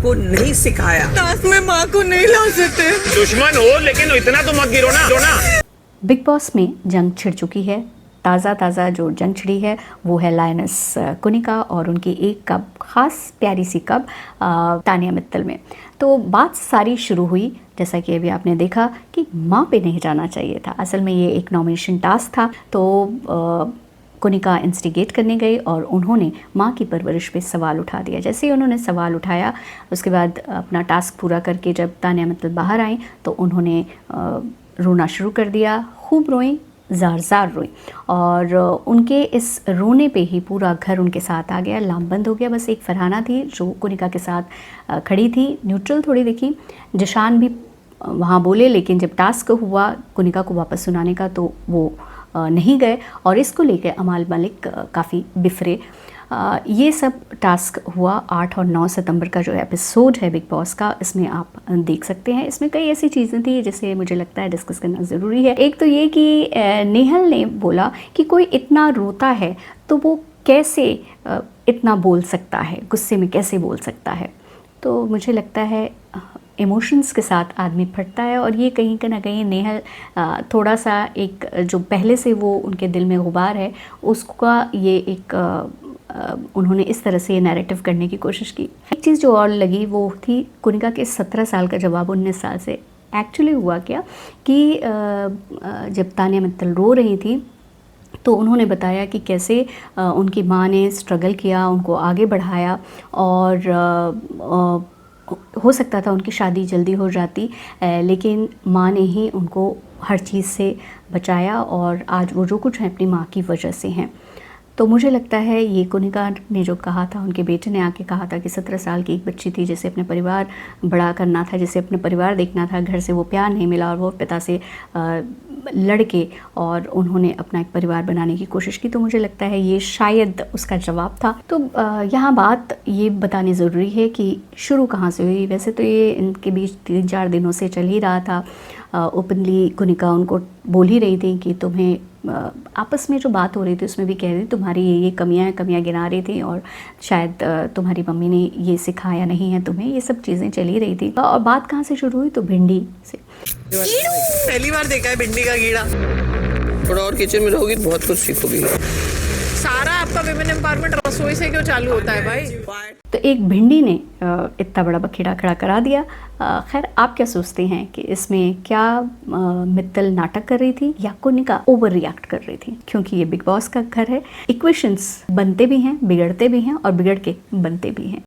को नहीं सिखाया। टास्क में माँ को नहीं ला सकते। दुश्मन हो लेकिन इतना तो मत गिरो ना। बिग बॉस में जंग छिड़ चुकी है। ताज़ा जो जंग छिड़ी है वो है लायनेस कुनिका और उनकी एक कप, ख़ास प्यारी सी कप तानिया मित्तल में। तो बात सारी शुरू हुई, जैसा कि अभी आपने देखा, कि माँ पे नहीं जाना चाहिए था। असल में ये एक नॉमिनेशन टास्क था, तो कुनिका इंस्टिगेट करने गई और उन्होंने माँ की परवरिश पे सवाल उठा दिया। जैसे ही उन्होंने सवाल उठाया, उसके बाद अपना टास्क पूरा करके जब तानिया मित्तल बाहर आई तो उन्होंने रोना शुरू कर दिया। खूब रोई, ज़ार रोई और उनके इस रोने पे ही पूरा घर उनके साथ आ गया, लामबंद हो गया। बस एक फरहाना थी जो कुनिका के साथ खड़ी थी, न्यूट्रल थोड़ी दिखी। जिशान भी वहाँ बोले, लेकिन जब टास्क हुआ कुनिका को वापस सुनाने का तो वो नहीं गए और इसको लेकर अमाल मलिक काफ़ी बिफरे। ये सब टास्क हुआ 8 और 9 सितंबर का जो एपिसोड है बिग बॉस का, इसमें आप देख सकते हैं। इसमें कई ऐसी चीज़ें थी जिसे मुझे लगता है डिस्कस करना ज़रूरी है। एक तो ये कि नेहल ने बोला कि कोई इतना रोता है तो वो कैसे इतना बोल सकता है, गुस्से में कैसे बोल सकता है। तो मुझे लगता है इमोशंस के साथ आदमी फटता है और ये कहीं ना कहीं नेहल थोड़ा सा एक जो पहले से वो उनके दिल में गुबार है उसका ये एक उन्होंने इस तरह से नैरेटिव करने की कोशिश की। एक चीज़ जो और लगी वो थी कुनिका के 17 साल का जवाब 19 साल से। एक्चुअली हुआ क्या कि जब तानिया मित्तल रो रही थी तो उन्होंने बताया कि कैसे उनकी माँ ने स्ट्रगल किया, उनको आगे बढ़ाया और हो सकता था उनकी शादी जल्दी हो जाती, लेकिन माँ ने ही उनको हर चीज़ से बचाया और आज वो जो कुछ है अपनी माँ की वजह से हैं। तो मुझे लगता है ये कुनिका ने जो कहा था, उनके बेटे ने आके कहा था कि 17 साल की एक बच्ची थी जिसे अपने परिवार बड़ा करना था, जिसे अपने परिवार देखना था, घर से वो प्यार नहीं मिला और वो पिता से लड़के और उन्होंने अपना एक परिवार बनाने की कोशिश की। तो मुझे लगता है ये शायद उसका जवाब था। तो यहाँ बात ये बतानी ज़रूरी है कि शुरू कहाँ से हुई। वैसे तो ये इनके बीच 3-4 दिनों से चल ही रहा था। ओपनली कुनिका उनको बोल ही रही थी कि तुम्हें आपस में जो बात हो रही थी उसमें भी कह रही थी तुम्हारी ये कमियां गिना रही थी और शायद तुम्हारी मम्मी ने ये सिखाया नहीं है तुम्हें, ये सब चीज़ें चली रही थी। और बात कहाँ से शुरू हुई तो भिंडी से। पहली बार देखा है भिंडी का कीड़ा। थोड़ा और किचन में रहोगी तो बहुत कुछ सीखोगी। सारा आपका विमेन एम्पावरमेंट रसोई से क्यों चालू होता है भाई? तो एक भिंडी ने इतना बड़ा बखेड़ा खड़ा करा दिया। खैर, आप क्या सोचते हैं कि इसमें क्या मित्तल नाटक कर रही थी या कुनिका ओवर रिएक्ट कर रही थी? क्योंकि ये बिग बॉस का घर है, इक्वेशंस बनते भी हैं, बिगड़ते भी हैं और बिगड़ के बनते भी हैं।